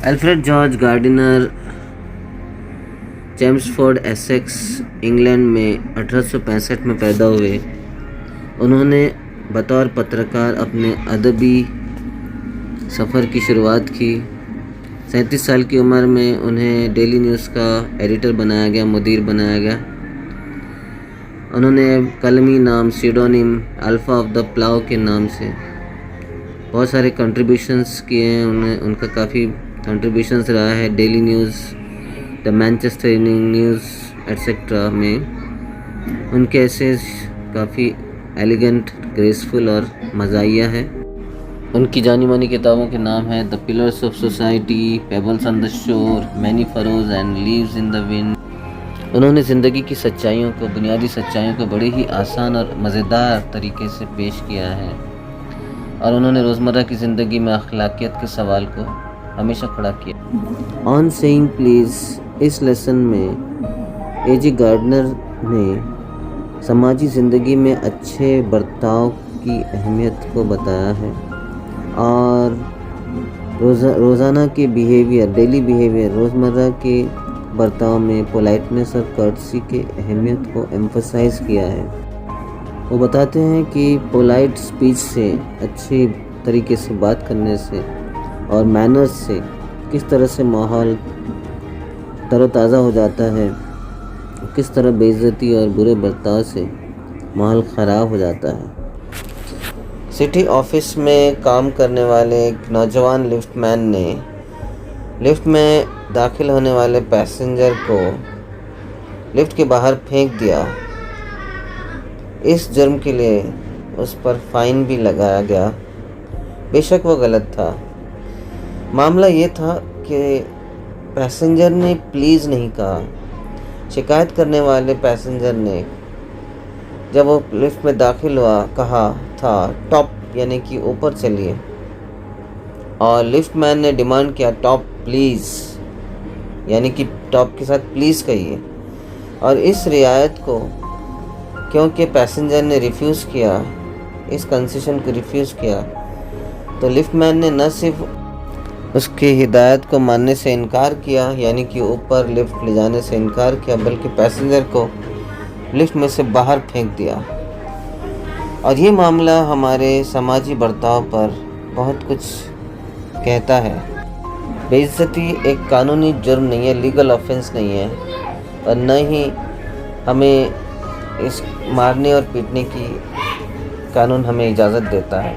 Alfred George Gardiner Chelmsford, Essex, England में 1865 में पैदा हुए। उन्होंने बतौर पत्रकार अपने अदबी सफ़र की शुरुआत की। 37 साल की उम्र में उन्हें डेली न्यूज़ का एडिटर बनाया गया, मुदीर बनाया गया। उन्होंने कलमी नाम, सीडोनिम अल्फ़ा ऑफ द प्लाव के नाम से बहुत सारे कंट्रीब्यूशंस किए हैं। उनका काफ़ी कंट्रीब्यूशंस रहा है daily news, the Manchester evening news etcetera में। उनके एसेज काफ़ी एलिगेंट, ग्रेसफुल और मज़ाहिया है। उनकी जानी मानी किताबों के नाम हैं the pillars of society, pebbles on the shore, many furrows and leaves in the wind. उन्होंने ज़िंदगी की सच्चाइयों को, बुनियादी सच्चाइयों को बड़े ही आसान और मज़ेदार तरीके से पेश किया है, और उन्होंने रोज़मर्रा की ज़िंदगी में अखलाकियत के सवाल को हमेशा खड़ा किया। ऑन सेइंग प्लीज़ इस लेसन में ए जी गार्डनर ने समाजी ज़िंदगी में अच्छे बर्ताव की अहमियत को बताया है और रोज़ाना के बिहेवियर, डेली बिहेवियर, रोज़मर्रा के बर्ताव में पोलाइटनेस और कर्टसी के अहमियत को एम्फसाइज़ किया है। वो बताते हैं कि पोलाइट स्पीच से, अच्छी तरीके से बात करने से और मैनर्स से किस तरह से माहौल तरोताज़ा हो जाता है, किस तरह बेइज्जती और बुरे बर्ताव से माहौल ख़राब हो जाता है। सिटी ऑफिस में काम करने वाले एक नौजवान लिफ्टमैन ने लिफ्ट में दाखिल होने वाले पैसेंजर को लिफ्ट के बाहर फेंक दिया। इस जुर्म के लिए उस पर फ़ाइन भी लगाया गया। बेशक वो गलत था। मामला ये था कि पैसेंजर ने प्लीज़ नहीं कहा। शिकायत करने वाले पैसेंजर ने जब वो लिफ्ट में दाखिल हुआ कहा था टॉप, यानी कि ऊपर चलिए, और लिफ्टमैन ने डिमांड किया टॉप प्लीज़, यानी कि टॉप के साथ प्लीज़ कहिए। और इस रियायत को क्योंकि पैसेंजर ने रिफ्यूज़ किया, इस कंसेशन को रिफ्यूज़ किया, तो लिफ्टमैन ने न सिर्फ उसकी हिदायत को मानने से इनकार किया, यानी कि ऊपर लिफ्ट ले जाने से इनकार किया, बल्कि पैसेंजर को लिफ्ट में से बाहर फेंक दिया। और ये मामला हमारे समाजी बर्ताव पर बहुत कुछ कहता है। बेइज्जती एक कानूनी जुर्म नहीं है, लीगल ऑफेंस नहीं है, और न ही हमें इस मारने और पीटने की कानून हमें इजाज़त देता है।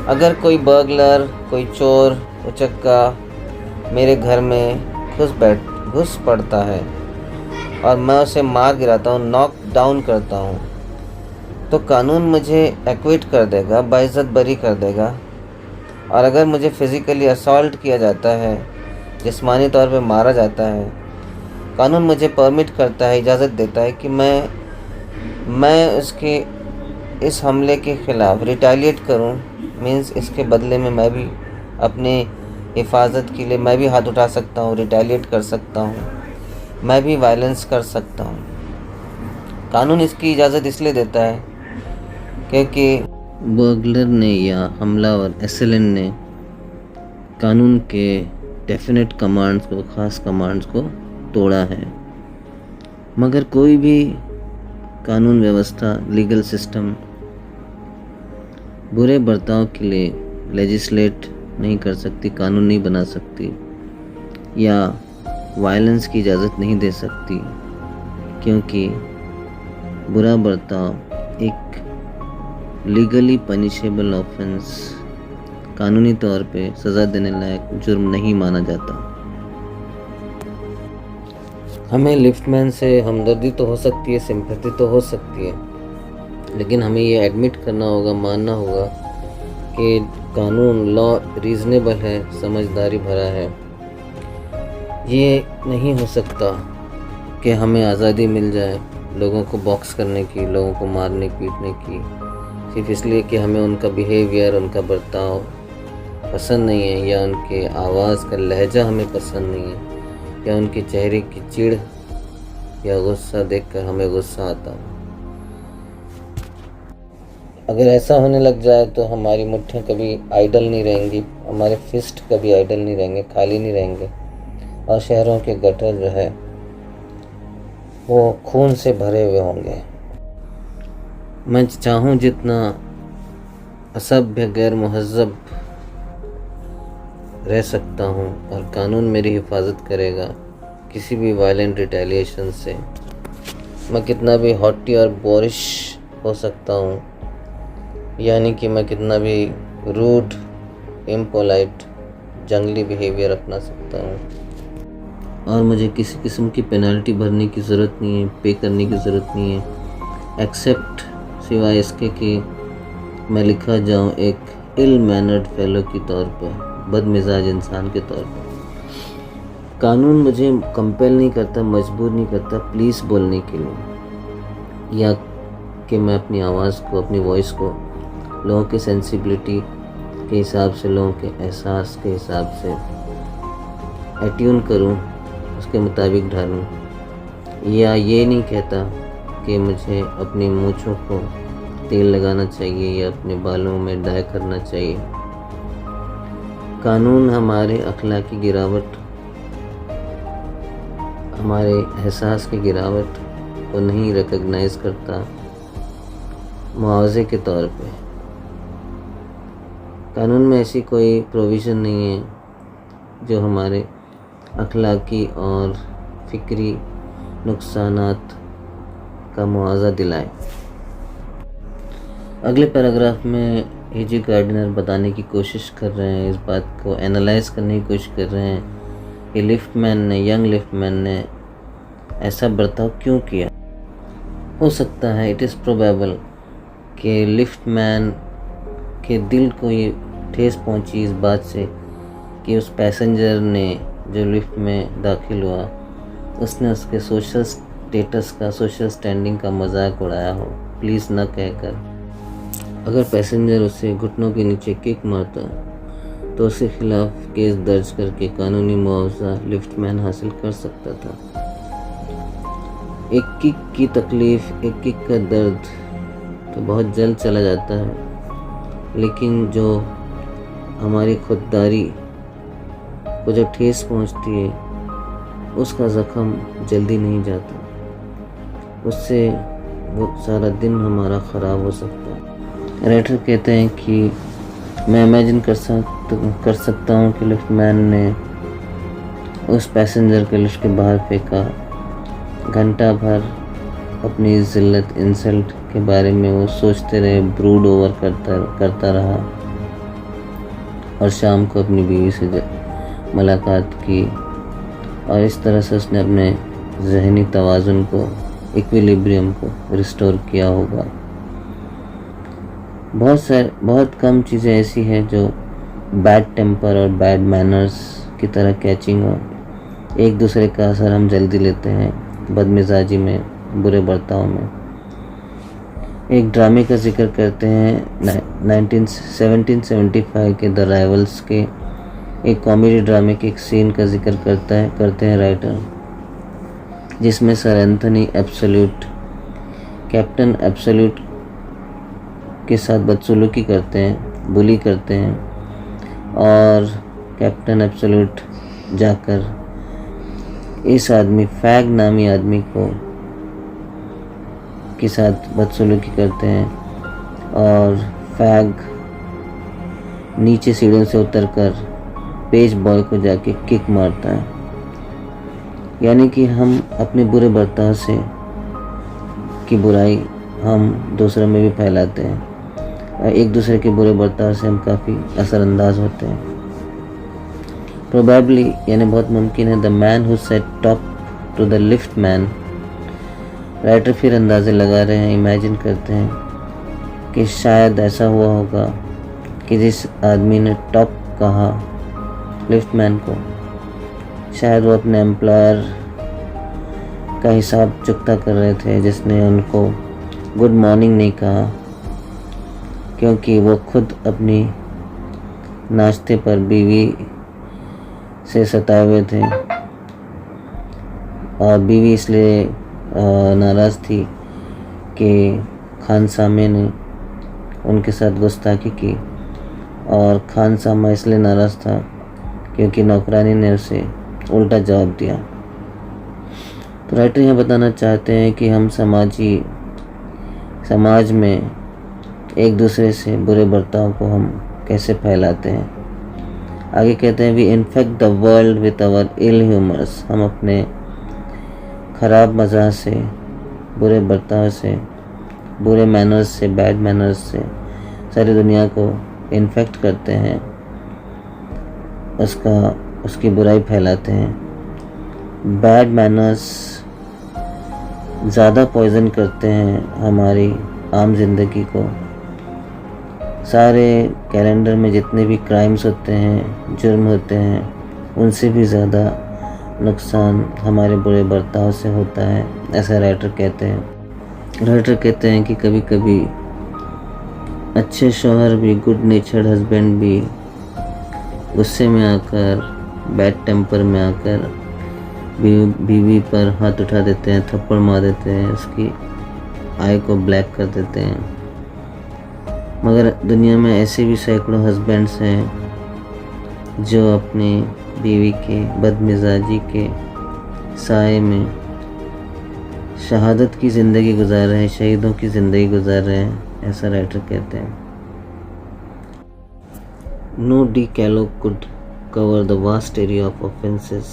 अगर कोई बर्गलर, कोई चोर उचक्का मेरे घर में घुस पड़ता है और मैं उसे मार गिराता हूँ, नॉक डाउन करता हूँ, तो कानून मुझे एक्विट कर देगा, बाइज्जत बरी कर देगा। और अगर मुझे फ़िज़िकली असॉल्ट किया जाता है, जिस्मानी तौर पे मारा जाता है, कानून मुझे परमिट करता है, इजाज़त देता है कि मैं उसके इस हमले के ख़िलाफ़ रिटेलिएट करूं। मीन्स इसके बदले में मैं भी अपने हिफाजत के लिए मैं भी हाथ उठा सकता हूं, रिटेलिएट कर सकता हूं, मैं भी वायलेंस कर सकता हूं। कानून इसकी इजाज़त इसलिए देता है क्योंकि बर्गलर ने या हमलावर एसेलेंट ने कानून के डेफिनेट कमांड्स को, ख़ास कमांड्स को तोड़ा है। मगर कोई भी कानून व्यवस्था, लीगल सिस्टम बुरे बर्ताव के लिए लेजिस्लेट नहीं कर सकती, कानून नहीं बना सकती या वायलेंस की इजाज़त नहीं दे सकती, क्योंकि बुरा बर्ताव एक लीगली पनिशेबल ऑफेंस, कानूनी तौर पे सज़ा देने लायक जुर्म नहीं माना जाता। हमें लिफ्टमैन से हमदर्दी तो हो सकती है, सिंपैथी तो हो सकती है, लेकिन हमें ये एडमिट करना होगा, मानना होगा कि कानून, लॉ रीज़नेबल है, समझदारी भरा है। ये नहीं हो सकता कि हमें आज़ादी मिल जाए लोगों को बॉक्स करने की, लोगों को मारने पीटने की, सिर्फ इसलिए कि हमें उनका बिहेवियर, उनका बर्ताव पसंद नहीं है, या उनके आवाज़ का लहजा हमें पसंद नहीं है, या उनके चेहरे की चिढ़ या गुस्सा देखकर हमें गुस्सा आता हो। अगर ऐसा होने लग जाए तो हमारी मुट्ठियाँ कभी आइडल नहीं रहेंगी, हमारे फिस्ट कभी आइडल नहीं रहेंगे, खाली नहीं रहेंगे, और शहरों के गटर जो है वो खून से भरे हुए होंगे। मैं चाहूँ जितना असभ्य गैर मुहज़्ज़ब रह सकता हूँ और कानून मेरी हिफाजत करेगा किसी भी वायलेंट रिटेलिएशन से। मैं कितना भी हॉटी और बोरिश हो सकता हूँ, यानी कि मैं कितना भी रूड, इम्पोलाइट, जंगली बिहेवियर अपना सकता हूँ, और मुझे किसी किस्म की पेनल्टी भरने की ज़रूरत नहीं है, पे करने की ज़रूरत नहीं है, एक्सेप्ट सिवाय इसके कि मैं लिखा जाऊँ एक इल मैनर्ड फेलो के तौर पर, बदमिजाज इंसान के तौर पर। कानून मुझे कंपेल नहीं करता, मजबूर नहीं करता प्लीज़ बोलने के लिए, या कि मैं अपनी आवाज़ को, अपनी वॉइस को लोगों के सेंसिबिलिटी के हिसाब से, लोगों के एहसास के हिसाब से एट्यून करूं, उसके मुताबिक ढालूं। या ये नहीं कहता कि मुझे अपनी मूँछों को तेल लगाना चाहिए या अपने बालों में डाई करना चाहिए। कानून हमारे अखलाकी गिरावट, हमारे एहसास की गिरावट को नहीं रिकॉग्नाइज़ करता मुआवजे के तौर पे। कानून में ऐसी कोई प्रोविज़न नहीं है जो हमारे अखलाकी और फ़िक्री नुकसानात का मुआवजा दिलाए। अगले पैराग्राफ में एजी गार्डनर बताने की कोशिश कर रहे हैं, इस बात को एनालाइज करने की कोशिश कर रहे हैं कि लिफ्टमैन ने, यंग लिफ्टमैन ने ऐसा बर्ताव क्यों किया। हो सकता है, इट इज़ प्रोबेबल, कि लिफ्टमैन के दिल को ये ठेस पहुंची इस बात से कि उस पैसेंजर ने जो लिफ्ट में दाखिल हुआ, उसने उसके सोशल स्टेटस का, सोशल स्टैंडिंग का मजाक उड़ाया हो, प्लीज़ न कहकर। अगर पैसेंजर उसे घुटनों के नीचे किक मारता तो उसके खिलाफ केस दर्ज करके कानूनी मुआवजा लिफ्टमैन हासिल कर सकता था। एक किक की तकलीफ़, एक किक का दर्द तो बहुत जल्द चला जाता है, लेकिन जो हमारी खुददारी को जो ठेस पहुंचती है, उसका ज़ख्म जल्दी नहीं जाता, उससे वो सारा दिन हमारा ख़राब हो सकता है। राइटर कहते हैं कि मैं इमेजिन कर सकता हूँ कि लिफ्टमैन ने उस पैसेंजर को लिफ्ट के बाहर फेंका, घंटा भर अपनी ज़िल्लत, इंसल्ट के बारे में वो सोचते रहे, ब्रूड ओवर करता रहा, और शाम को अपनी बीवी से मुलाकात की, और इस तरह से उसने अपने ज़हनी तवाज़ुन को, इक्विलिब्रियम को रिस्टोर किया होगा। बहुत कम चीज़ें ऐसी हैं जो बैड टेम्पर और बैड मैनर्स की तरह कैचिंग हो। एक दूसरे का असर हम जल्दी लेते हैं, बदमिजाजी में, बुरे बर्ताव में। एक ड्रामे का जिक्र करते हैं 1775 के द राइवल्स के एक कॉमेडी ड्रामे के एक सीन का जिक्र करते हैं राइटर, जिसमें sir Anthony absolute captain absolute के साथ बदसलूकी करते हैं, बुली करते हैं, और कैप्टन एब्सोल्यूट जाकर इस आदमी, फैग नामी आदमी को के साथ बदसलूकी करते हैं, और फैग नीचे सीढ़ियों से उतरकर पेज बॉय को जाके किक मारता है। यानी कि हम अपने बुरे बर्ताव से की बुराई हम दूसरों में भी फैलाते हैं, और एक दूसरे के बुरे बर्ताव से हम काफ़ी असरअंदाज होते हैं। प्रोबेबली, यानी बहुत मुमकिन है, the man who said top to the lift man. Writer फिर अंदाजे लगा रहे हैं, इमेजिन करते हैं कि शायद ऐसा हुआ होगा कि जिस आदमी ने टॉप कहा लिफ्टमैन को, शायद वो अपने एम्प्लॉयर का हिसाब चुकता कर रहे थे, जिसने उनको गुड मॉर्निंग नहीं कहा, क्योंकि वो खुद अपनी नाश्ते पर बीवी से सताए हुए थे, और बीवी इसलिए नाराज़ थी कि खानसामे ने उनके साथ गुस्ताखी की और खान सामा इसलिए नाराज़ था क्योंकि नौकरानी ने उसे उल्टा जवाब दिया। तो राइटर यह बताना चाहते हैं कि हम समाज में एक दूसरे से बुरे बर्ताव को हम कैसे फैलाते हैं। आगे कहते हैं, we infect the world with our ill humours. हम अपने ख़राब मज़ाक से, बुरे बर्ताव से, बुरे मैनर्स से, बैड मैनर्स से सारी दुनिया को इन्फेक्ट करते हैं, उसकी बुराई फैलाते हैं। बैड मैनर्स ज़्यादा पॉइजन करते हैं हमारी आम जिंदगी को। सारे कैलेंडर में जितने भी क्राइम्स होते हैं, जुर्म होते हैं, उनसे भी ज़्यादा नुकसान हमारे बुरे बर्ताव से होता है, ऐसा राइटर कहते हैं। राइटर कहते हैं कि कभी कभी अच्छे शौहर भी, गुड नेचर्ड हस्बैंड भी गुस्से में आकर, बैड टेम्पर में आकर बीवी पर हाथ उठा देते हैं, थप्पड़ मार देते हैं, उसकी आई को ब्लैक कर देते हैं। मगर दुनिया में ऐसे भी सैकड़ों हस्बैंड्स हैं जो अपनी बीवी के बदमिजाजी के साए में शहादत की ज़िंदगी गुजार रहे हैं, शहीदों की ज़िंदगी गुजार रहे हैं, ऐसा राइटर कहते हैं। No decalogue could cover the vast area of offenses।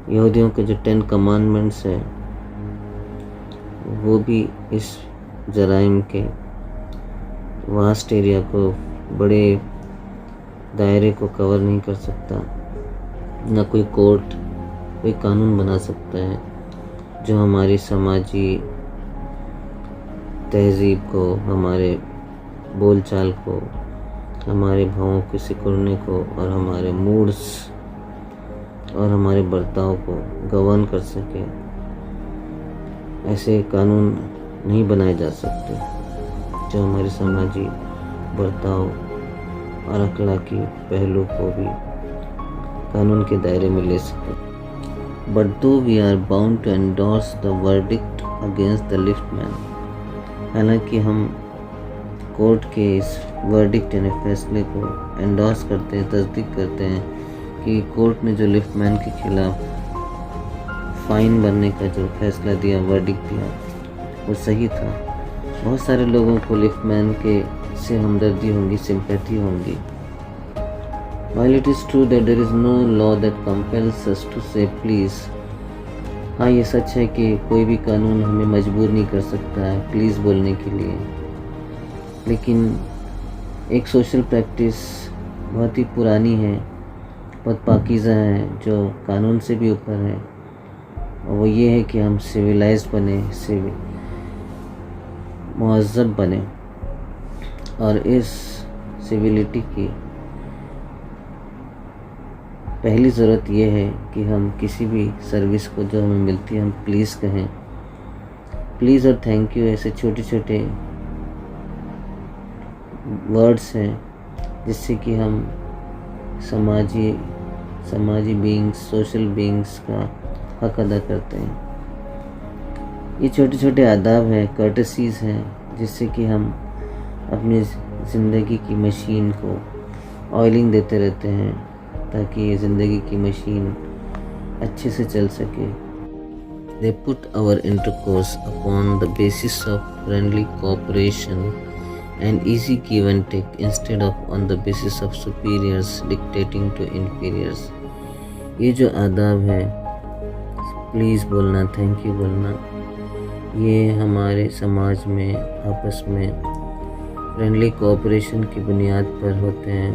यहूदियों के जो 10 कमांडमेंट्स हैं वो भी इस जराइम के वास्ट एरिया को, बड़े दायरे को कवर नहीं कर सकता। न कोई कोर्ट, कोई कानून बना सकता है जो हमारी समाजी तहजीब को, हमारे बोलचाल को, हमारे भावों के सिकुड़ने को और हमारे मूड्स और हमारे बर्ताव को गवर्न कर सके। ऐसे कानून नहीं बनाए जा सकते जो हमारे समाजी बर्ताव और अखलाकी पहलू को भी कानून के दायरे में ले सके। But though we are bound to endorse the verdict against the liftman. हालांकि हम कोर्ट के इस वर्डिक्ट यानी फैसले को एंडोर्स करते हैं, तस्दीक करते हैं कि कोर्ट ने जो लिफ्टमैन के खिलाफ फ़ाइन भरने का जो फैसला दिया, वर्डिक्ट दिया, वो सही था। बहुत सारे लोगों को लिफ्टमैन के से हमदर्दी होंगी, सिंपैथी होंगी। While it is true that there is no law that compels us to say please, हाँ ये सच है कि कोई भी कानून हमें मजबूर नहीं कर सकता है प्लीज़ बोलने के लिए, लेकिन एक सोशल प्रैक्टिस बहुत ही पुरानी है, बहुत पाकीज़ा है, जो कानून से भी ऊपर है, और वो ये है कि हम सिविलाइज्ड बने, मुहज़्ज़ब बने। और इस सिविलिटी की पहली ज़रूरत ये है कि हम किसी भी सर्विस को जो हमें मिलती है हम प्लीज़ कहें। प्लीज़ और थैंक यू ऐसे छोटे छोटे वर्ड्स हैं जिससे कि हम समाजी बीइंग्स, सोशल बीइंग्स का हक अदा करते हैं। ये छोटे छोटे आदाब हैं, कर्टसीज़ हैं, जिससे कि हम अपनी ज़िंदगी की मशीन को ऑयलिंग देते रहते हैं ताकि ये ज़िंदगी की मशीन अच्छे से चल सके। They put our intercourse upon the basis of friendly cooperation and easy give and take instead of on the basis of superiors dictating to inferiors। ये जो आदाब है, प्लीज़ बोलना, थैंक यू बोलना, ये हमारे समाज में आपस में फ्रेंडली कोऑपरेशन की बुनियाद पर होते हैं,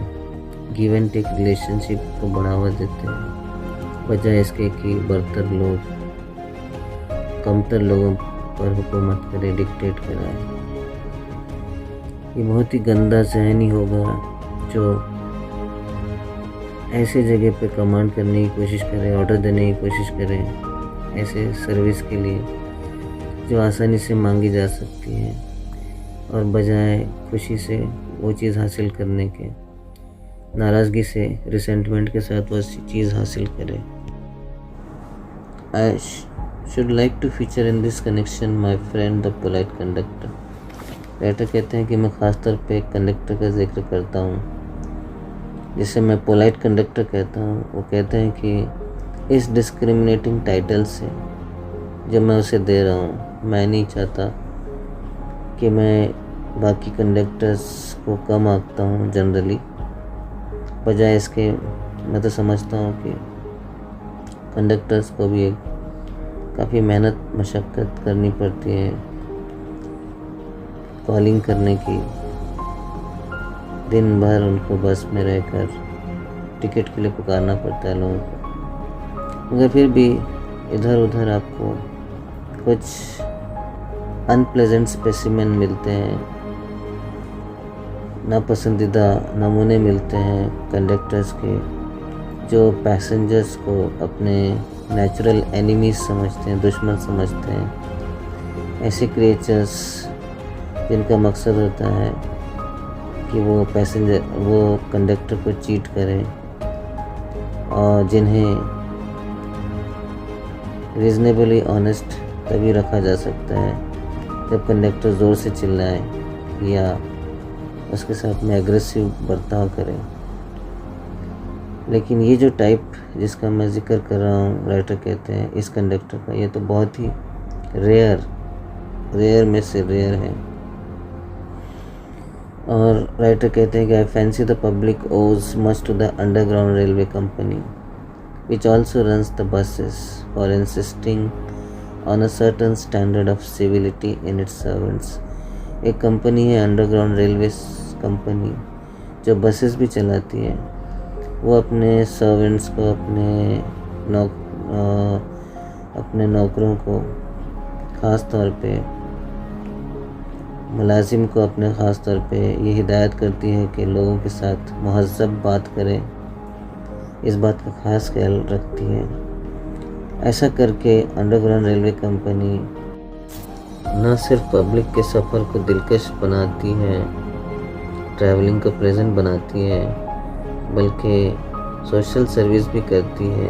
गिव एंड टेक रिलेशनशिप को बढ़ावा देते हैं, बजाय इसके कि बरतर लोग कमतर लोगों पर हुकूमत करे, डिक्टेट कराए। ये बहुत ही गंदा ज़हनी होगा जो ऐसे जगह पे कमांड करने की कोशिश करे, ऑर्डर देने की कोशिश करे ऐसे सर्विस के लिए जो आसानी से मांगी जा सकती है, और बजाय खुशी से वो चीज़ हासिल करने के नाराज़गी से, रिसेंटमेंट के साथ वो चीज़ हासिल करे। I should like to feature in this connection my friend the polite conductor। Writer कहते हैं कि मैं ख़ास तौर पे एक कंडक्टर का जिक्र करता हूँ जिसे मैं पोलाइट कंडक्टर कहता हूँ। वो कहते हैं कि इस डिस्क्रिमिनेटिंग टाइटल से जो मैं उसे दे रहा हूँ, मैं नहीं चाहता कि मैं बाकी कंडक्टर्स को कम आंकता हूँ जनरली। बजाय इसके मैं तो समझता हूँ कि कंडक्टर्स को भी एक काफ़ी मेहनत मशक्क़त करनी पड़ती है कॉलिंग करने की। दिन भर उनको बस में रहकर टिकट के लिए पुकारना पड़ता है लोगों को, मगर फिर भी इधर उधर आपको कुछ अनप्लेजेंट स्पेसिमेन मिलते हैं, नापसंदीदा नमूने मिलते हैं कंडक्टर्स के, जो पैसेंजर्स को अपने नेचुरल एनिमीज समझते हैं, दुश्मन समझते हैं। ऐसे क्रिएचर्स जिनका मकसद होता है कि वो कंडक्टर को चीट करें और जिन्हें रीजनेबली ऑनेस्ट तभी रखा जा सकता है जब कंडक्टर ज़ोर से चिल्लाए या उसके साथ में एग्रेसिव बर्ताव करें। लेकिन ये जो टाइप जिसका मैं जिक्र कर रहा हूँ, राइटर कहते हैं इस कंडक्टर का, ये तो बहुत ही रेयर में से रेयर है। और राइटर कहते हैं कि I fancy the public owes much to the underground railway company which also runs the buses for insisting on a certain standard of civility in its servants. एक कंपनी है underground railway company जो buses भी चलाती है। वो अपने servants को, अपने नौकरों को, ख़ास तौर पे मुलाजिम को अपने ख़ास तौर पे ये हिदायत करती है कि लोगों के साथ महज़्ज़ब बात करें। इस बात का ख़ास ख्याल रखती है। ऐसा करके अंडरग्राउंड रेलवे कंपनी न सिर्फ पब्लिक के सफ़र को दिलकश बनाती है, ट्रैवलिंग को प्लेजेंट बनाती है, बल्कि सोशल सर्विस भी करती है।